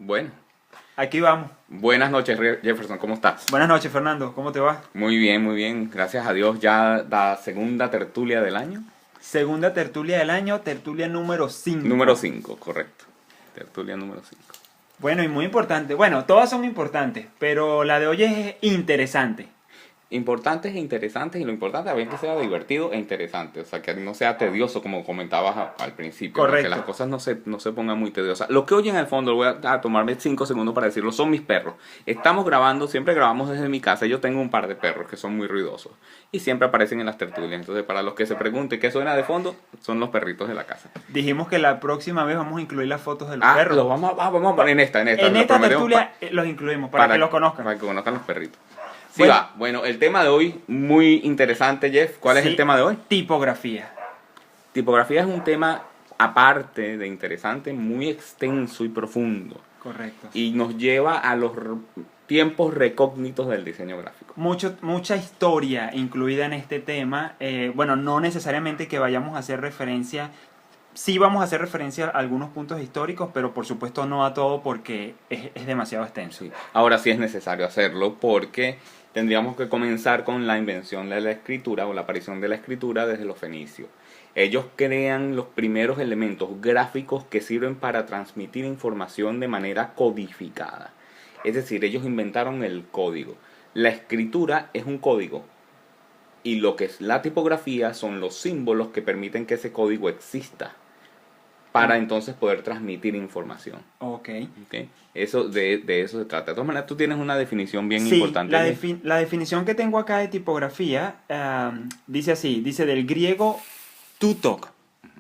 Bueno, Aquí vamos. buenas noches Jefferson, ¿cómo estás? Buenas noches, Fernando. ¿Cómo te va? Muy bien, gracias a Dios. Ya la segunda tertulia del año. Segunda tertulia del año, tertulia número 5. Número 5, correcto. Tertulia número 5. Bueno, y muy importante. Bueno, todas son importantes, pero la de hoy es interesante. Importantes e interesantes, y lo importante también que sea divertido e interesante, o sea, que no sea tedioso como comentabas al principio, ¿no? Que las Correcto. cosas no se pongan muy tediosas. Lo que oyen al fondo, voy a tomarme 5 segundos para decirlo, son mis perros. Estamos grabando, siempre grabamos desde mi casa, yo tengo un par de perros que son muy ruidosos y siempre aparecen en las tertulias, entonces para los que se pregunten qué suena de fondo, son los perritos de la casa. Dijimos que la próxima vez vamos a incluir las fotos de los Ah, perros. los vamos a poner en esta, En lo esta prometemos tertulia los incluimos para que los conozcan. para que conozcan los perritos. Sí, Bueno. va. Bueno, el tema de hoy, muy interesante, Jeff. ¿Cuál es Sí, el tema de hoy? Tipografía. Tipografía es un tema, aparte de interesante, muy extenso y profundo. Correcto. Y nos lleva a los tiempos recógnitos del diseño gráfico. Mucha historia incluida en este tema. Bueno, no necesariamente que vayamos a hacer referencia. Sí vamos a hacer referencia a algunos puntos históricos, pero por supuesto no a todo porque es demasiado extenso. Sí. Ahora sí es necesario hacerlo porque tendríamos que comenzar con la invención de la escritura o la aparición de la escritura desde los fenicios. Ellos crean los primeros elementos gráficos que sirven para transmitir información de manera codificada. Es decir, ellos inventaron el código. La escritura es un código y lo que es la tipografía son los símbolos que permiten que ese código exista para entonces poder transmitir información. Ok. ¿Okay? De eso se trata. De todas maneras, tú tienes una definición bien Sí, importante. la definición que tengo acá de tipografía dice así, dice del griego tutok,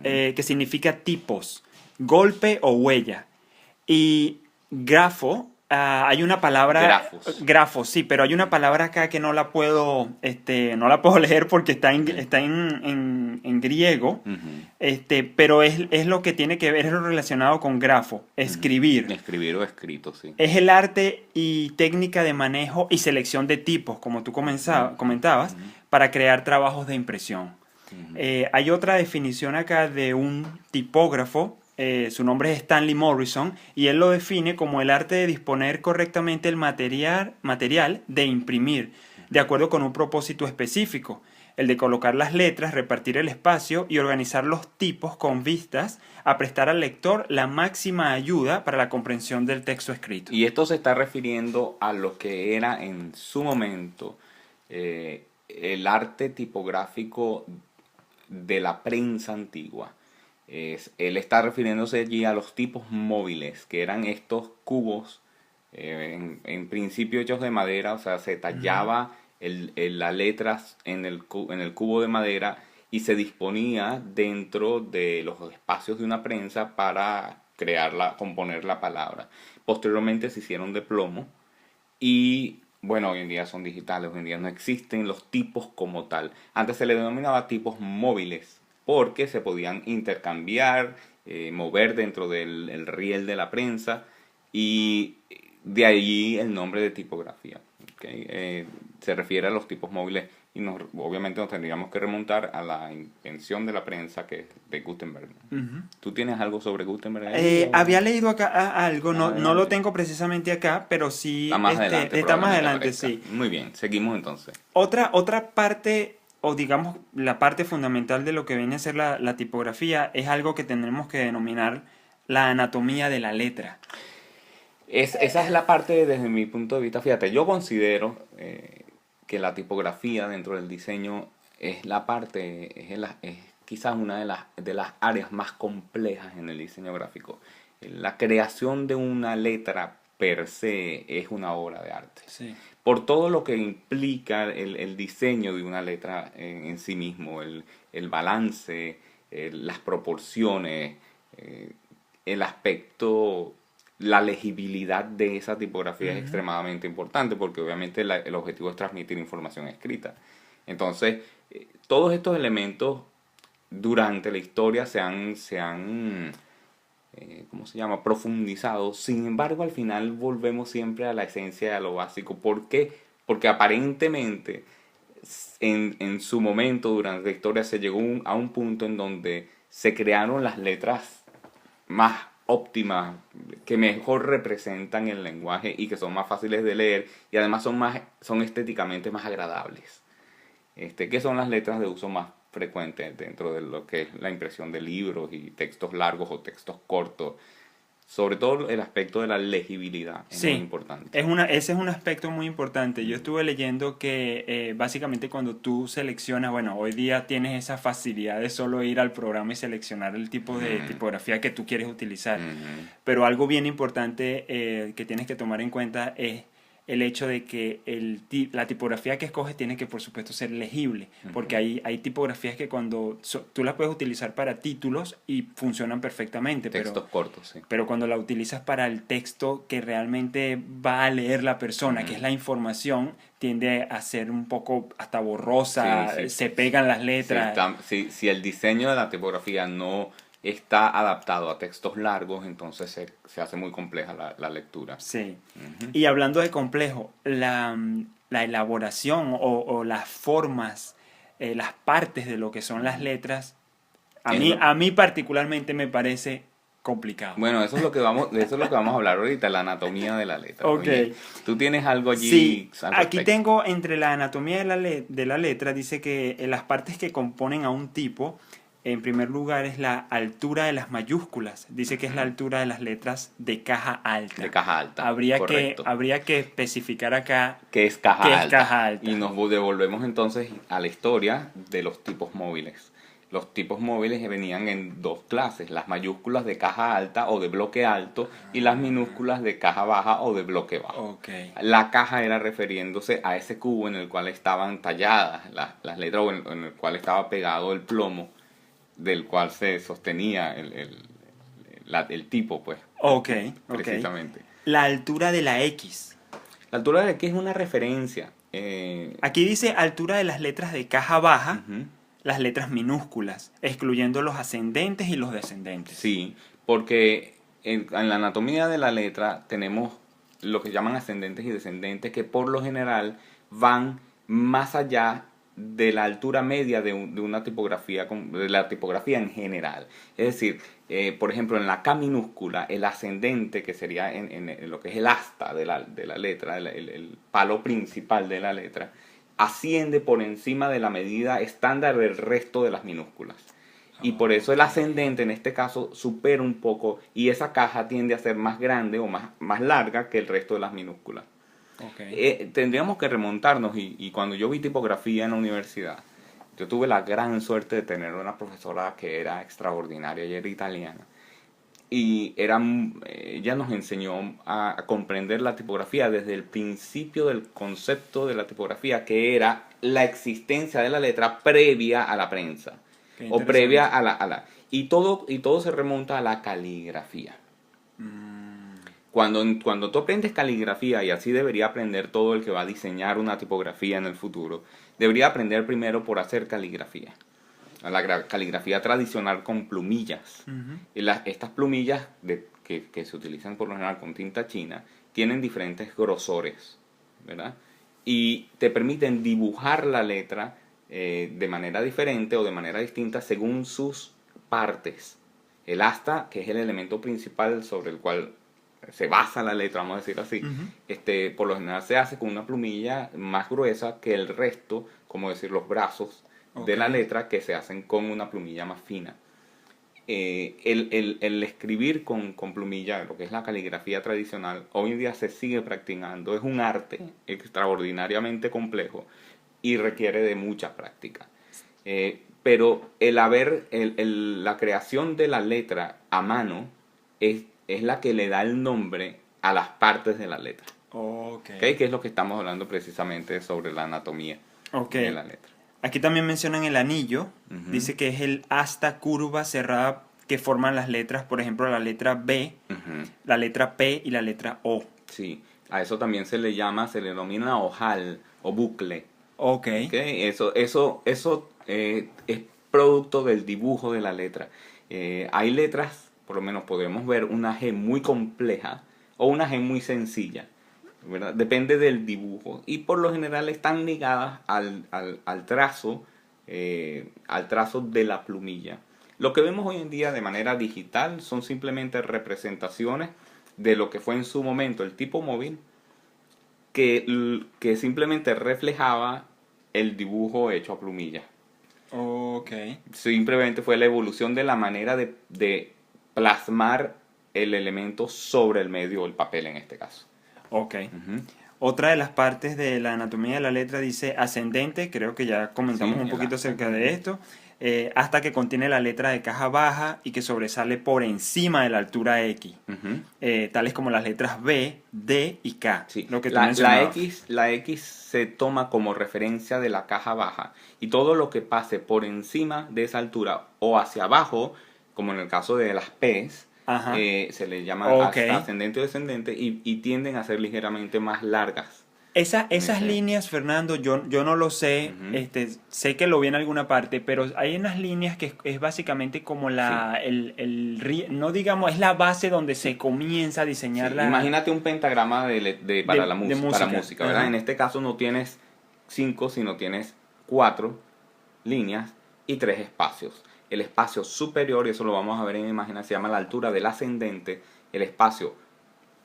que significa tipos, golpe o huella. Y grafo, hay una palabra... Grafos, sí, pero hay una palabra acá que no la puedo leer porque está en griego. Pero es lo que tiene que ver, es lo relacionado con grafo, escribir. Escribir o escrito, sí. Es el arte y técnica de manejo y selección de tipos, como tú comentabas, para crear trabajos de impresión. Hay otra definición acá de un tipógrafo, su nombre es Stanley Morrison, y él lo define como el arte de disponer correctamente el material de imprimir, de acuerdo con un propósito específico, el de colocar las letras, repartir el espacio y organizar los tipos con vistas a prestar al lector la máxima ayuda para la comprensión del texto escrito. Y esto se está refiriendo a lo que era en su momento el arte tipográfico de la prensa antigua. Él está refiriéndose allí a los tipos móviles, que eran estos cubos, en principio hechos de madera, o sea, se tallaba las letras en el cubo de madera y se disponía dentro de los espacios de una prensa para componer la palabra. Posteriormente se hicieron de plomo y bueno, hoy en día son digitales, hoy en día no existen los tipos como tal. Antes se le denominaba tipos móviles porque se podían intercambiar, mover dentro del el riel de la prensa y de ahí el nombre de tipografía. ¿Okay? Se refiere a los tipos móviles y obviamente nos tendríamos que remontar a la invención de la prensa que es de Gutenberg. ¿Tú tienes algo sobre Gutenberg? Había leído acá algo, no lo tengo precisamente acá, pero sí está más adelante, sí. Muy bien, seguimos entonces. Otra parte, o digamos la parte fundamental de lo que viene a ser la tipografía, es algo que tendremos que denominar la anatomía de la letra. Esa es la parte desde mi punto de vista. Fíjate, yo considero que la tipografía dentro del diseño es la parte, es quizás una de las áreas más complejas en el diseño gráfico. La creación de una letra per se es una obra de arte. Sí. Por todo lo que implica el diseño de una letra en sí mismo, el balance, las proporciones, el aspecto, la legibilidad de esa tipografía es extremadamente importante porque obviamente el objetivo es transmitir información escrita. Entonces, todos estos elementos durante la historia se han ¿cómo se llama? Profundizado. Sin embargo, al final volvemos siempre a la esencia, a lo básico. ¿Por qué? Porque aparentemente en su momento durante la historia se llegó a un punto en donde se crearon las letras más óptimas, que mejor representan el lenguaje y que son más fáciles de leer y además son estéticamente más agradables. ¿Qué son las letras de uso más frecuente dentro de lo que es la impresión de libros y textos largos o textos cortos? Sobre todo el aspecto de la legibilidad es muy importante. Ese es un aspecto muy importante. Yo estuve leyendo que básicamente cuando tú seleccionas, bueno, hoy día tienes esa facilidad de solo ir al programa y seleccionar el tipo de tipografía que tú quieres utilizar. Pero algo bien importante que tienes que tomar en cuenta es el hecho de que la tipografía que escoges tiene que, por supuesto, ser legible, porque hay tipografías que cuando tú las puedes utilizar para títulos y funcionan perfectamente, textos cortos, sí. Pero cuando la utilizas para el texto que realmente va a leer la persona, que es la información, tiende a ser un poco hasta borrosa, se pegan las letras. Si el diseño de la tipografía no está adaptado a textos largos, entonces se hace muy compleja la lectura. Sí. Y hablando de complejo, la elaboración o las formas, las partes de lo que son las letras, a mí particularmente me parece complicado. Bueno, eso es lo que vamos a hablar ahorita, la anatomía de la letra. Ok. Oye, ¿tú tienes algo allí? Sí, aquí tengo entre la anatomía de la letra, dice que las partes que componen a un tipo, en primer lugar es la altura de las mayúsculas. Dice que es la altura de las letras de caja alta. De caja alta, habría que especificar acá qué es caja alta. Y nos devolvemos entonces a la historia de los tipos móviles. Los tipos móviles venían en dos clases, las mayúsculas de caja alta o de bloque alto y las minúsculas de caja baja o de bloque bajo. Okay. La caja era refiriéndose a ese cubo en el cual estaban talladas las letras o en el cual estaba pegado el plomo del cual se sostenía el tipo, pues. Precisamente. La altura de la X. La altura de la X es una referencia. Aquí dice altura de las letras de caja baja. Las letras minúsculas, excluyendo los ascendentes y los descendentes. Sí, porque en la anatomía de la letra tenemos lo que llaman ascendentes y descendentes, que por lo general van más allá de la altura media de una tipografía, de la tipografía en general. Es decir, por ejemplo, en la K minúscula, el ascendente, que sería en lo que es el asta de la letra, el palo principal de la letra, asciende por encima de la medida estándar del resto de las minúsculas. Y por eso el ascendente en este caso supera un poco y esa caja tiende a ser más grande o más larga que el resto de las minúsculas. Tendríamos que remontarnos y cuando yo vi tipografía en la universidad, yo tuve la gran suerte de tener una profesora que era extraordinaria, ella era italiana. Y ella nos enseñó a comprender la tipografía desde el principio del concepto de la tipografía, que era la existencia de la letra previa a la prensa. O previa a la y todo se remonta a la caligrafía. Cuando tú aprendes caligrafía, y así debería aprender todo el que va a diseñar una tipografía en el futuro, debería aprender primero por hacer caligrafía. La caligrafía tradicional con plumillas. Estas plumillas que se utilizan por lo general con tinta china tienen diferentes grosores, ¿verdad? Y te permiten dibujar la letra de manera diferente o de manera distinta según sus partes. El asta, que es el elemento principal sobre el cual se basa la letra, vamos a decir así, por lo general se hace con una plumilla más gruesa que el resto, como decir los brazos de la letra, que se hacen con una plumilla más fina. El escribir con plumilla, lo que es la caligrafía tradicional, hoy en día se sigue practicando. Es un arte extraordinariamente complejo y requiere de mucha práctica. Pero la creación de la letra a mano es la que le da el nombre a las partes de la letra. Que es lo que estamos hablando precisamente sobre la anatomía de la letra. Aquí también mencionan el anillo. Dice que es el asta curva cerrada que forman las letras, por ejemplo, la letra B, la letra P y la letra O. Sí, a eso también se le denomina ojal o bucle. Eso es producto del dibujo de la letra. Hay letras, por lo menos podemos ver una G muy compleja o una G muy sencilla, ¿verdad? Depende del dibujo y por lo general están ligadas al trazo de la plumilla. Lo que vemos hoy en día de manera digital son simplemente representaciones de lo que fue en su momento el tipo móvil, que simplemente reflejaba el dibujo hecho a plumilla. Ok. Simplemente fue la evolución de la manera de plasmar el elemento sobre el medio, el papel en este caso. Ok. Otra de las partes de la anatomía de la letra dice ascendente, creo que ya comentamos Sí, un poquito acerca de esto, hasta que contiene la letra de caja baja y que sobresale por encima de la altura X, tales como las letras B, D y K, Sí. lo que tú La mencionabas. La X se toma como referencia de la caja baja, y todo lo que pase por encima de esa altura o hacia abajo, como en el caso de las P's, Ajá. se les llama Ok. ascendente o descendente, y tienden a ser ligeramente más largas. Esas líneas, Fernando, yo no lo sé, Ujú. sé que lo vi en alguna parte, pero hay unas líneas que es básicamente como Sí. no digamos, es la base donde se Sí. comienza a diseñar Sí, imagínate un pentagrama para la de para música. música, ¿verdad? Ajá. En este caso no tienes 5, sino tienes 4 líneas y 3 espacios. El espacio superior, y eso lo vamos a ver en imagen, se llama la altura del ascendente. El espacio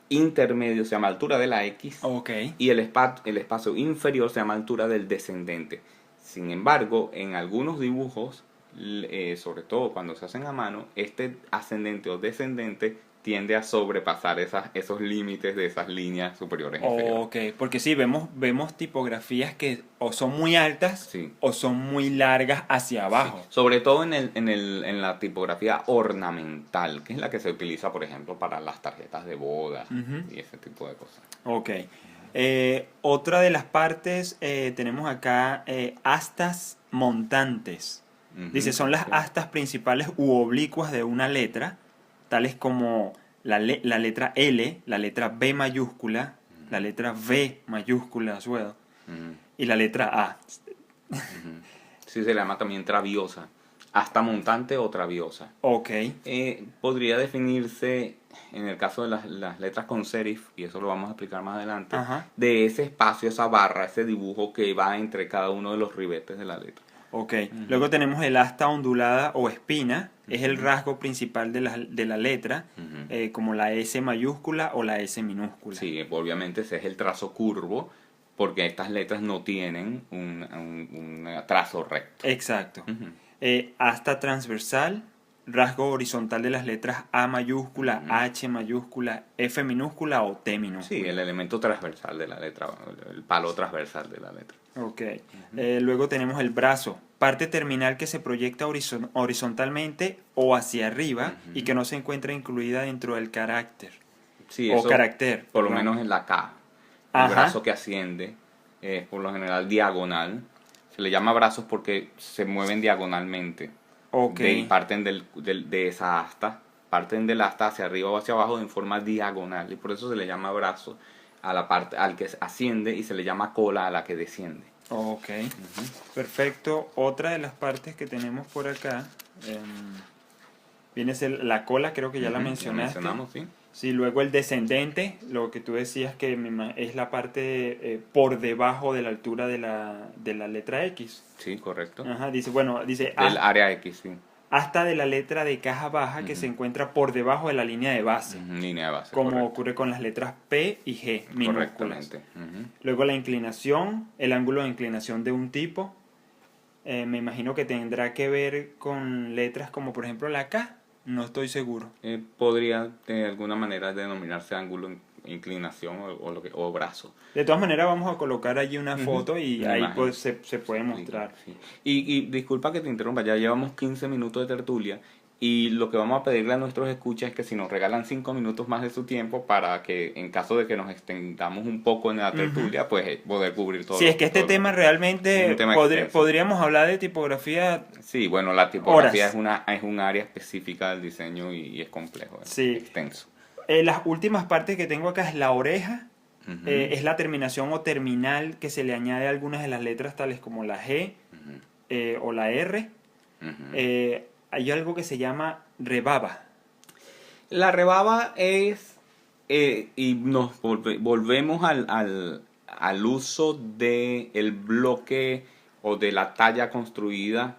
intermedio se llama altura de la X. Ok. Y el espacio inferior se llama altura del descendente. Sin embargo, en algunos dibujos, sobre todo cuando se hacen a mano, este ascendente o descendente tiende a sobrepasar esos límites de esas líneas superiores e inferiores. Ok, porque sí, vemos tipografías que o son muy altas Sí. o son muy largas hacia Sí, abajo. sobre todo en la tipografía ornamental, que es la que se utiliza, por ejemplo, para las tarjetas de boda y ese tipo de cosas. Ok. Otra de las partes, tenemos acá astas montantes. Dice, son las Sí. astas principales u oblicuas de una letra, tales como la letra L, la letra B mayúscula, la letra V mayúscula as well, Ujú. y la letra A. Sí, se le llama también traviosa. Hasta montante o traviosa. Ok. Podría definirse, en el caso de las letras con serif, y eso lo vamos a explicar más adelante, Ajá. de ese espacio, esa barra, ese dibujo que va entre cada uno de los ribetes de la letra. Ok. Luego tenemos el asta ondulada o espina, es el rasgo principal de la letra, como la S mayúscula o la S minúscula. Sí, obviamente ese es el trazo curvo, porque estas letras no tienen un trazo recto. Exacto. Asta transversal, rasgo horizontal de las letras A mayúscula, H mayúscula, F minúscula o T Sí, minúscula. el elemento transversal de la letra, el palo transversal de la letra. Ok. Luego tenemos el brazo, parte terminal que se proyecta horizontalmente o hacia arriba y que no se encuentra incluida dentro del carácter. Sí, O eso carácter. por lo perdón. menos en la K. El Ajá. brazo que asciende es por lo general diagonal. Se le llama brazos porque se mueven diagonalmente. Ok. Y parten de esa asta. Parten del asta hacia arriba o hacia abajo en forma diagonal. Y por eso se le llama brazo a la parte al que asciende, y se le llama cola a la que desciende. Ok. Perfecto. Otra de las partes que tenemos por acá viene a ser la cola, creo que ya la mencionaste. mencionamos, sí. Sí, luego el descendente, lo que tú decías que es la parte por debajo de la altura de la letra X. Sí, correcto. Ajá, dice Del área X, sí. hasta de la letra de caja baja que se encuentra por debajo de la línea de base, Línea de base, como correcto. ocurre con las letras P y G minúsculas. Correctamente. Luego la inclinación, el ángulo de inclinación de un tipo, me imagino que tendrá que ver con letras como por ejemplo la K, no estoy seguro. Podría de alguna manera denominarse ángulo, inclinación o brazo. De todas maneras vamos a colocar allí una foto y Una ahí imagen. pues se puede mostrar. Sí. Y disculpa que te interrumpa, ya llevamos 15 minutos de tertulia, y lo que vamos a pedirle a nuestros escuchas es que si nos regalan 5 minutos más de su tiempo, para que en caso de que nos extendamos un poco en la tertulia, pues poder cubrir todo. Sí, es que este tema realmente es un tema extenso. podríamos hablar de tipografía. Sí, bueno, la tipografía Horas. es un área específica del diseño, y es complejo, Sí. extenso. Las últimas partes que tengo acá es la oreja, es la terminación o terminal que se le añade a algunas de las letras tales como la G o la R. Hay algo que se llama rebaba. La rebaba es, y nos volvemos al uso del bloque o de la talla construida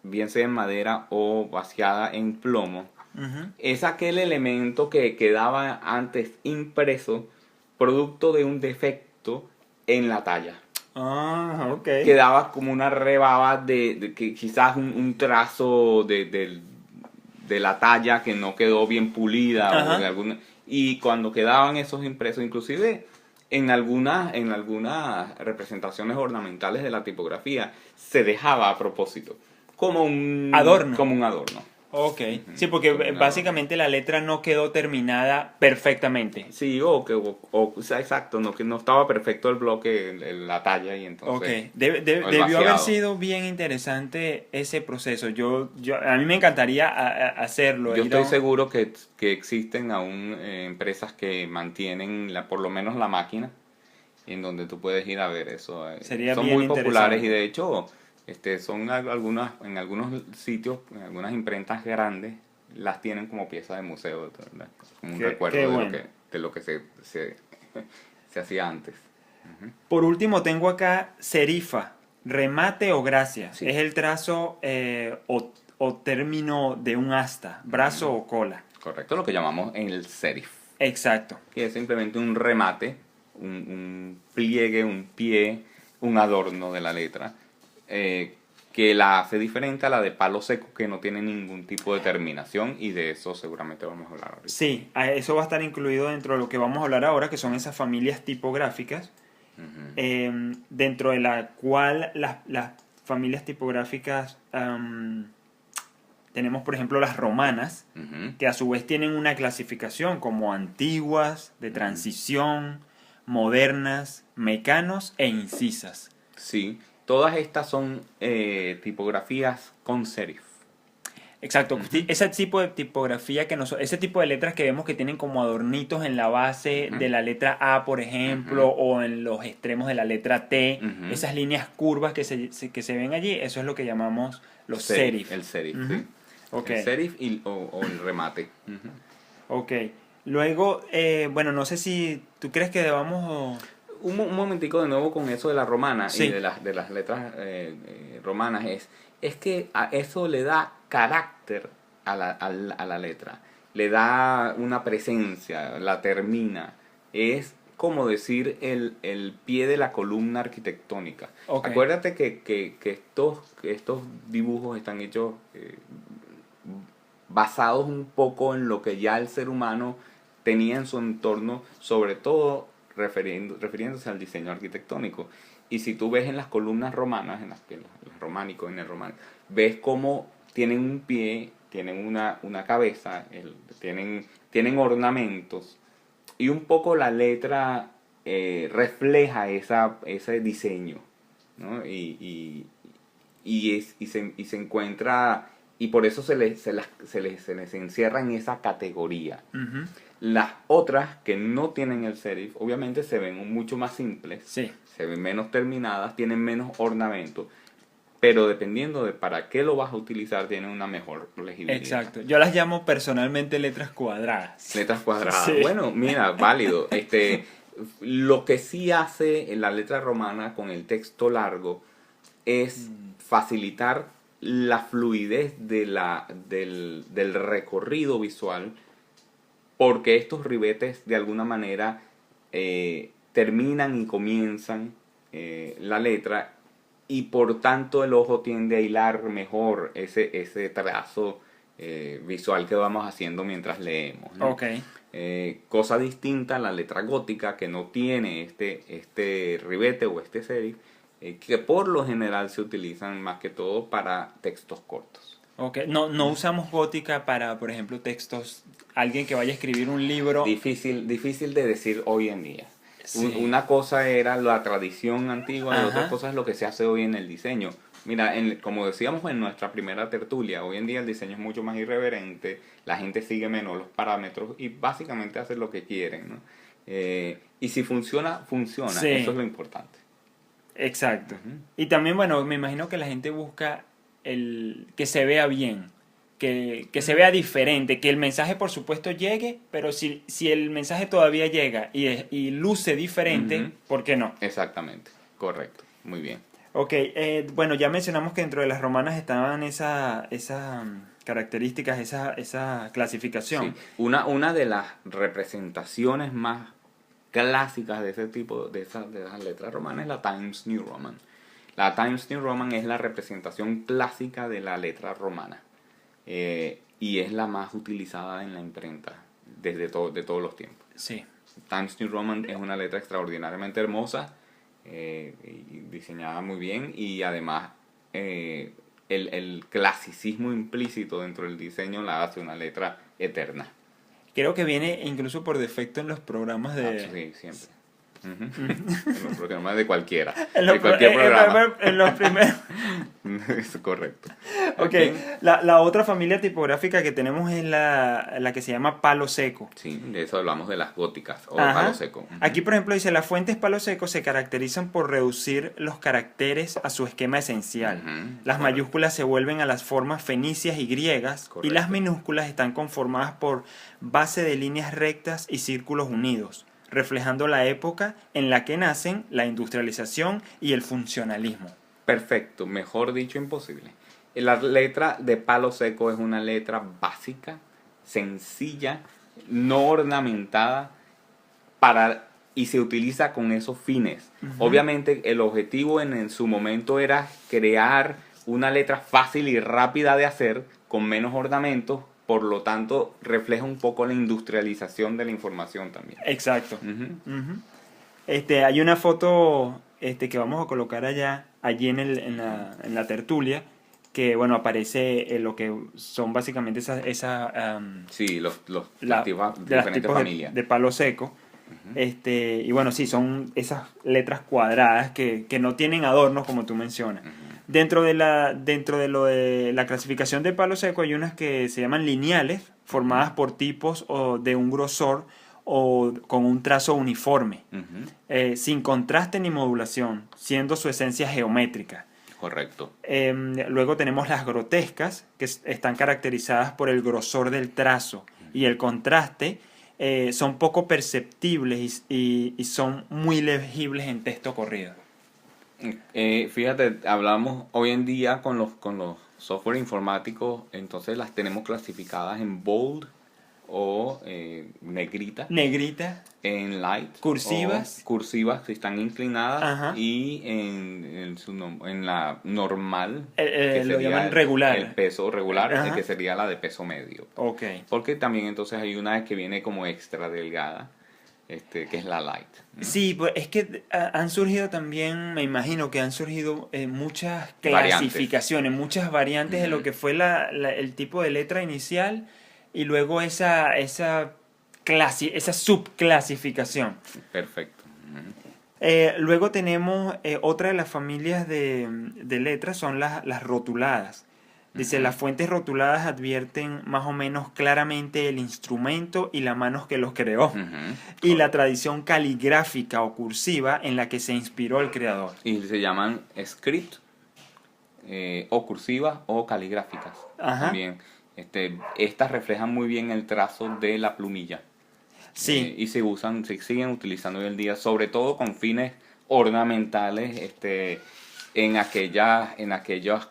bien sea en madera o vaciada en plomo, Ujú. es aquel elemento que quedaba antes impreso producto de un defecto en la talla. Ah, ok. Quedaba como una rebaba de que quizás un trazo de la talla que no quedó bien pulida o de Ajá. alguna, y cuando quedaban esos impresos, inclusive en algunas representaciones ornamentales de la tipografía se dejaba a propósito Adorno. como un adorno. Ok. Sí, porque Como un adorno. básicamente la letra no quedó terminada perfectamente. Sí, o sea, exacto, no, que no estaba perfecto el bloque, la talla y Ok, entonces, o el debió haber vaciado. sido bien interesante ese proceso. A mí me encantaría hacerlo. Yo estoy seguro que existen aún empresas que mantienen por lo menos la máquina en donde tú puedes ir a ver eso. Sería Son bien muy populares y interesante. de hecho son en algunos sitios, en algunas imprentas grandes, las tienen como pieza de museo, ¿verdad? Como un Qué recuerdo bueno. de lo que se hacía antes. Por último, tengo acá serifa, remate o gracia. Sí, Es el trazo o término de un asta, brazo o cola. correcto, lo que llamamos el serif, Exacto. que es simplemente un remate, un pliegue, un pie, un adorno de la letra, que la hace diferente a la de palo seco, que no tiene ningún tipo de terminación, y de eso seguramente vamos a hablar ahorita. Sí, eso va a estar incluido dentro de lo que vamos a hablar ahora, que son esas familias tipográficas, dentro de la cual las familias tipográficas tenemos, por ejemplo, las romanas, Ujú. que a su vez tienen una clasificación como antiguas, de transición, modernas, mecanos e incisas. Sí, todas estas son tipografías con serif. Exacto, ese tipo de tipografía ese tipo de letras que vemos que tienen como adornitos en la base Ujú. de la letra A, por ejemplo, o en los extremos de la letra T, Ujú. esas líneas curvas que se ven allí, eso es lo que llamamos los serif. El serif, Ujú. sí. Ok, El serif o el remate. Ujú. ok. Luego, bueno, no sé si tú crees que debamos... Un momentico de nuevo con eso de la romana y Sí, de las letras romanas es que a eso le da carácter a la letra, le da una presencia, la termina, es como decir el pie de la columna arquitectónica. ok. Acuérdate que estos dibujos están hechos basados un poco en lo que ya el ser humano tenía en su entorno, sobre todo refiriéndose al diseño arquitectónico. Y si tú ves en las columnas romanas, en los románicos, en el románico, ves cómo tienen un pie, tienen una cabeza, tienen ornamentos, y un poco la letra refleja ese diseño, ¿no? Y se encuentra, y por eso se les encierra en esa categoría. Ujú. Las otras que no tienen el serif, obviamente se ven mucho más simples, Sí, se ven menos terminadas, tienen menos ornamento, pero dependiendo de para qué lo vas a utilizar, tienen una mejor legibilidad. exacto. Yo las llamo personalmente letras cuadradas. Letras cuadradas. Sí. Bueno, mira, válido. Lo que sí hace la letra romana con el texto largo es facilitar la fluidez del recorrido visual, porque estos ribetes de alguna manera terminan y comienzan la letra, y por tanto el ojo tiende a hilar mejor ese trazo visual que vamos haciendo mientras leemos, ¿no? Ok. Cosa distinta a la letra gótica, que no tiene este ribete o este serif, que por lo general se utilizan más que todo para textos cortos. Ok, no usamos gótica para, por ejemplo, textos, alguien que vaya a escribir un libro. Difícil de decir hoy en día. Sí. Una cosa era la tradición antigua y otra Ajá. cosa es lo que se hace hoy en el diseño. Mira, como decíamos en nuestra primera tertulia, hoy en día el diseño es mucho más irreverente, la gente sigue menos los parámetros y básicamente hace lo que quieren, ¿no? Y si funciona, funciona. Sí, Eso es lo importante. exacto. Ujú. Y también, bueno, me imagino que la gente busca que se vea bien, que se vea diferente, que el mensaje por supuesto llegue, pero si el mensaje todavía llega y luce diferente, Ujú. ¿por qué no? Exactamente, correcto, muy bien. Ok, bueno, ya mencionamos que dentro de las romanas estaban esas características, esa clasificación. Sí, una de las representaciones más clásicas de ese tipo, de las letras romanas es la Times New Roman. La Times New Roman es la representación clásica de la letra romana y es la más utilizada en la imprenta de todos los tiempos. Sí. Times New Roman es una letra extraordinariamente hermosa y diseñada muy bien, y además el clasicismo implícito dentro del diseño la hace una letra eterna. Creo que viene incluso por defecto en los programas de... Sí, siempre. En los programas de cualquiera. En los, De cualquier programa. en los primeros... Es correcto. Ok, la otra familia tipográfica que tenemos es la que se llama palo seco. Sí, de eso hablamos de las góticas o Ajá. palo seco. Aquí, por ejemplo, dice, las fuentes palo seco se caracterizan por reducir los caracteres a su esquema esencial. Las mayúsculas se vuelven a las formas fenicias y griegas, y las minúsculas están conformadas por base de líneas rectas y círculos unidos, reflejando la época en la que nacen la industrialización y el funcionalismo. Perfecto, mejor dicho, imposible. La letra de palo seco es una letra básica, sencilla, no ornamentada, y se utiliza con esos fines. Obviamente el objetivo en su momento era crear una letra fácil y rápida de hacer, con menos ornamentos, por lo tanto refleja un poco la industrialización de la información también. Exacto. Hay una foto que vamos a colocar allí en la tertulia, que bueno, aparece lo que son básicamente sí, los diferentes tipos familias de palo seco. Y bueno, sí, son esas letras cuadradas que no tienen adornos, como tú mencionas. Dentro de lo de la clasificación de palo seco hay unas que se llaman lineales, formadas por tipos o de un grosor o con un trazo uniforme, sin contraste ni modulación, siendo su esencia geométrica. Correcto. Luego tenemos las grotescas, que están caracterizadas por el grosor del trazo y el contraste. Son poco perceptibles y son muy legibles en texto corrido. Fíjate, hablamos hoy en día con los software informáticos, entonces las tenemos clasificadas en bold o negrita. Negrita. En light. Cursivas. Cursivas, si están inclinadas. Ajá. Y en la normal. Que lo llaman regular. El peso regular, Ajá. que sería la de peso medio. Ok. Porque también entonces hay una que viene como extra delgada, que es la light, ¿no? Sí, pues es que han surgido también, me imagino que han surgido muchas clasificaciones, muchas variantes de lo que fue el tipo de letra inicial y luego esa subclasificación. Perfecto. Luego tenemos otra de las familias de letras, son las rotuladas. Dice, las fuentes rotuladas advierten más o menos claramente el instrumento y la mano que los creó, y la tradición caligráfica o cursiva en la que se inspiró el creador. Y se llaman script, o cursivas o caligráficas. Ajá. También. Estas reflejan muy bien el trazo de la plumilla. Sí. Y se siguen utilizando hoy en día, sobre todo con fines ornamentales, en aquellos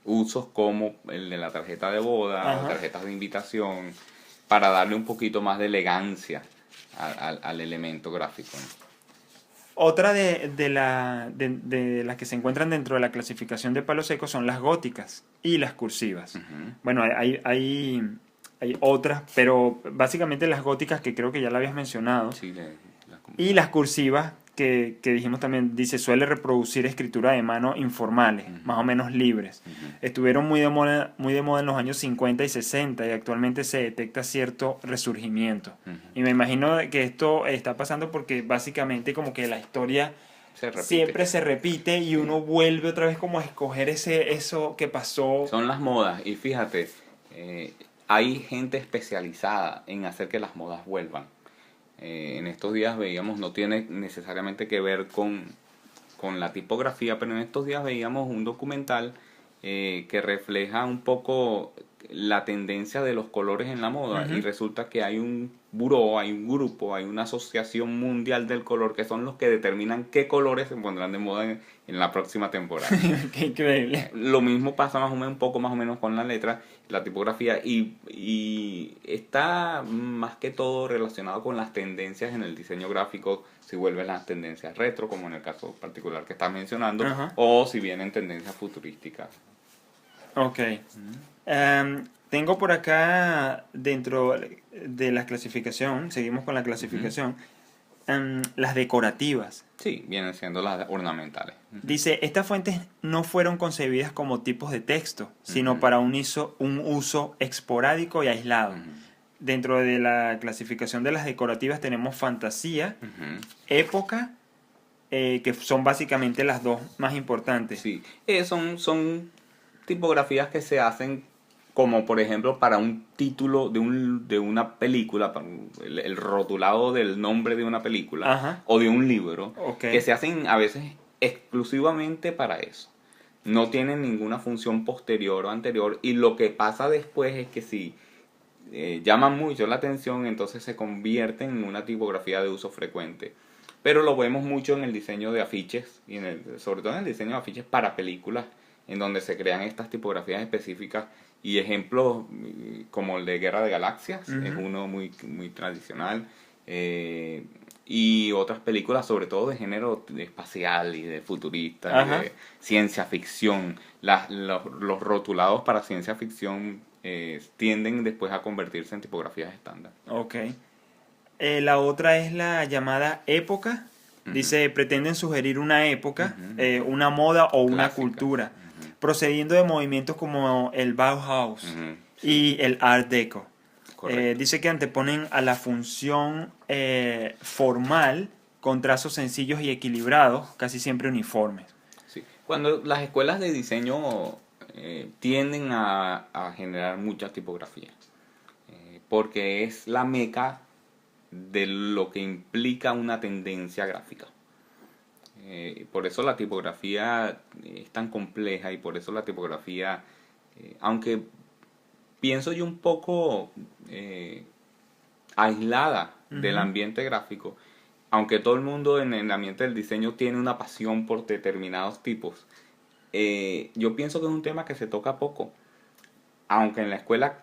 usos como el de la tarjeta de boda o tarjetas de invitación, para darle un poquito más de elegancia al elemento gráfico, ¿no? Otra de las que se encuentran dentro de la clasificación de palo seco son las góticas y las cursivas. Bueno, hay otras, pero básicamente las góticas, que creo que ya la habías mencionado, Sí, y las cursivas, que dijimos también, dice, suele reproducir escritura de mano informales, más o menos libres. Estuvieron muy de moda en los años 50 y 60 y actualmente se detecta cierto resurgimiento. Y me imagino que esto está pasando porque básicamente como que la historia siempre se repite y uno vuelve otra vez como a escoger eso que pasó. Son las modas, y fíjate, hay gente especializada en hacer que las modas vuelvan. En estos días veíamos, no tiene necesariamente que ver con la tipografía, pero en estos días veíamos un documental que refleja un poco la tendencia de los colores en la moda. Y resulta que hay un buró, hay un grupo, hay una asociación mundial del color que son los que determinan qué colores se pondrán de moda en la próxima temporada. Qué increíble. Lo mismo pasa más o menos, un poco más o menos con la letra, la tipografía, y está más que todo relacionado con las tendencias en el diseño gráfico, si vuelven las tendencias retro, como en el caso particular que estás mencionando, Ajá. o si vienen tendencias futurísticas. Ok. Tengo por acá, dentro de la clasificación, seguimos con la clasificación, las decorativas. Sí, vienen siendo las ornamentales. Dice, estas fuentes no fueron concebidas como tipos de texto, sino Ujú. para un uso esporádico y aislado. Ujú. Dentro de la clasificación de las decorativas tenemos fantasía, Ujú. época, que son básicamente las dos más importantes. Sí, son tipografías que se hacen como por ejemplo para un título de una película, para el rotulado del nombre de una película Ajá. o de un libro, Ok. que se hacen a veces exclusivamente para eso. No tienen ninguna función posterior o anterior, y lo que pasa después es que si llaman mucho la atención, entonces se convierten en una tipografía de uso frecuente. Pero lo vemos mucho en el diseño de afiches, y sobre todo en el diseño de afiches para películas, en donde se crean estas tipografías específicas, y ejemplos como el de Guerra de Galaxias, Ujú. es uno muy, muy tradicional, y otras películas sobre todo de género espacial y de futurista, y Ajá. de ciencia ficción. Los rotulados para ciencia ficción tienden después a convertirse en tipografías estándar. Ok. La otra es la llamada época. Ujú. Dice, pretenden sugerir una época, Ujú. una moda o una Clásica. cultura, Ujú. procediendo de movimientos como el Bauhaus Ujú. y el Art Deco. Correcto. Dice que anteponen a la función formal con trazos sencillos y equilibrados, casi siempre uniformes. Sí. Cuando las escuelas de diseño tienden a generar muchas tipografías, porque es la meca de lo que implica una tendencia gráfica. Por eso la tipografía es tan compleja, y por eso la tipografía, aunque pienso yo un poco aislada del Ujú. ambiente gráfico, aunque todo el mundo en el ambiente del diseño tiene una pasión por determinados tipos, yo pienso que es un tema que se toca poco, aunque en la escuela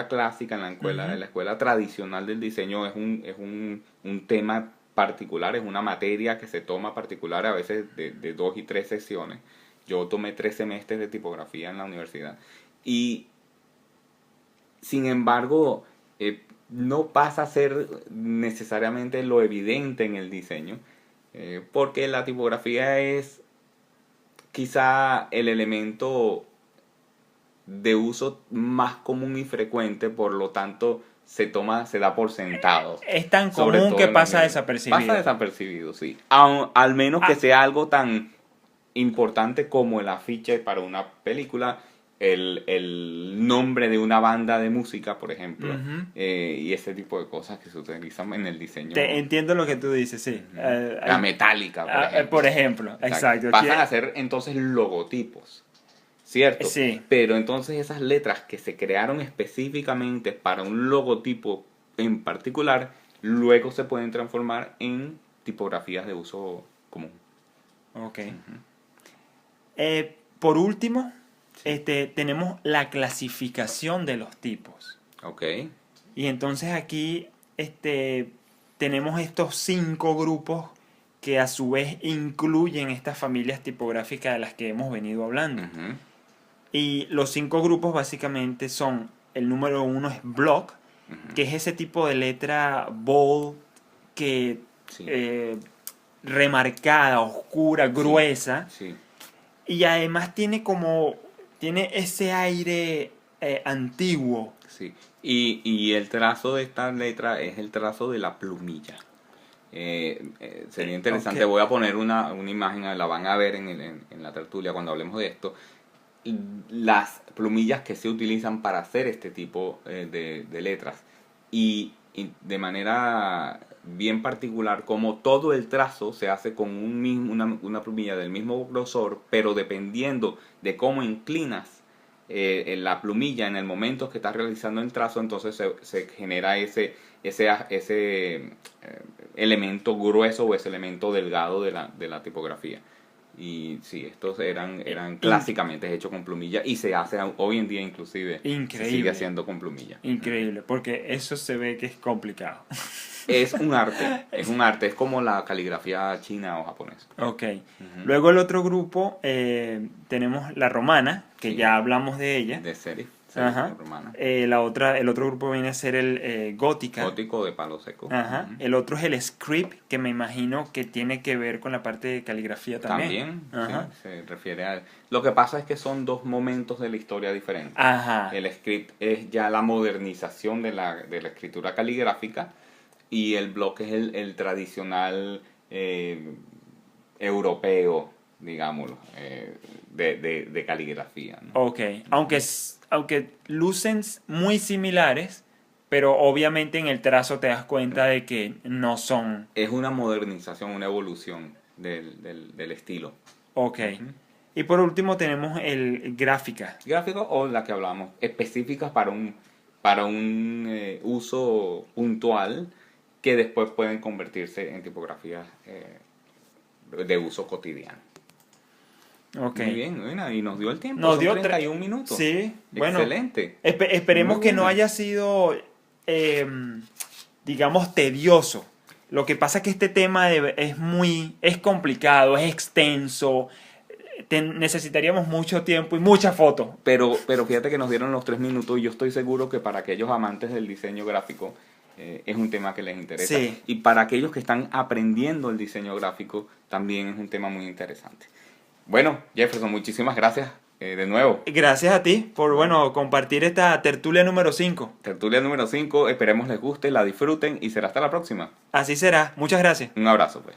clásica, Ujú. en la escuela tradicional del diseño un tema particular, es una materia que se toma particular, a veces de 2 y 3 sesiones. Yo tomé 3 semestres de tipografía en la universidad, y sin embargo no pasa a ser necesariamente lo evidente en el diseño, porque la tipografía es quizá el elemento de uso más común y frecuente, por lo tanto se da por sentado, Es tan sobre común todo que en los pasa niños. Pasa desapercibido. desapercibido, sí. Al menos que Ah, sea algo tan importante como el afiche para una película, el nombre de una banda de música, por ejemplo, ujú. y ese tipo de cosas que se utilizan en el diseño. Te entiendo lo que tú dices, sí. La metálica, por ejemplo. Por ejemplo, exacto. Pasan a ser entonces logotipos, ¿cierto? Sí, Pero entonces esas letras que se crearon específicamente para un logotipo en particular, luego se pueden transformar en tipografías de uso común. ok. Por último, Sí. tenemos la clasificación de los tipos. Ok. Y entonces aquí tenemos estos 5 grupos que a su vez incluyen estas familias tipográficas de las que hemos venido hablando. Ujú. Y los 5 grupos básicamente son, el número 1 es block, Ujú. que es ese tipo de letra bold, que Sí. remarcada, oscura, gruesa, Sí. y además tiene ese aire antiguo. Sí. Y el trazo de esta letra es el trazo de la plumilla. Sería interesante, Ok. voy a poner una imagen, la van a ver en la tertulia cuando hablemos de esto. Las plumillas que se utilizan para hacer este tipo de letras, y de manera bien particular como todo el trazo se hace con una plumilla del mismo grosor, pero dependiendo de cómo inclinas en la plumilla en el momento que estás realizando el trazo, entonces se genera ese elemento grueso o ese elemento delgado de la tipografía. Y sí, estos eran clásicamente hechos con plumilla y se hace hoy en día inclusive. Increíble. Se sigue haciendo con plumilla. Increíble, porque eso se ve que es complicado. Es un arte, es como la caligrafía china o japonesa. Ok. Luego el otro grupo, tenemos la romana, que Sí. ya hablamos de ella. De serif Ajá. romana. El otro grupo viene a ser el gótica. Gótico de palo seco. Ajá. Ujú. El otro es el script, que me imagino que tiene que ver con la parte de caligrafía también. Ajá. Sí, se refiere a... Lo que pasa es que son dos momentos de la historia diferentes. Ajá. El script es ya la modernización de la escritura caligráfica y el bloque es el tradicional europeo, digámoslo, de caligrafía, ¿no? Ok. Aunque lucen muy similares, pero obviamente en el trazo te das cuenta de que no son. Es una modernización, una evolución del estilo. Ok. Y por último tenemos el gráfica. Gráfico o la que hablamos, específicas para un uso puntual que después pueden convertirse en tipografías de uso cotidiano. Ok. Muy bien, bueno, y nos dio el tiempo, Nos son dio 31 minutos. Sí, bueno. Excelente. Esperemos Muy que no bueno. haya sido, digamos, tedioso. Lo que pasa es que este tema es complicado, es extenso. Necesitaríamos mucho tiempo y muchas fotos. Pero fíjate que nos dieron los 3 minutos y yo estoy seguro que para aquellos amantes del diseño gráfico es un tema que les interesa. Sí. Y para aquellos que están aprendiendo el diseño gráfico también es un tema muy interesante. Bueno, Jefferson, muchísimas gracias de nuevo. Gracias a ti por, compartir esta tertulia número 5. Tertulia número 5, esperemos les guste, la disfruten y será hasta la próxima. Así será. Muchas gracias. Un abrazo, pues.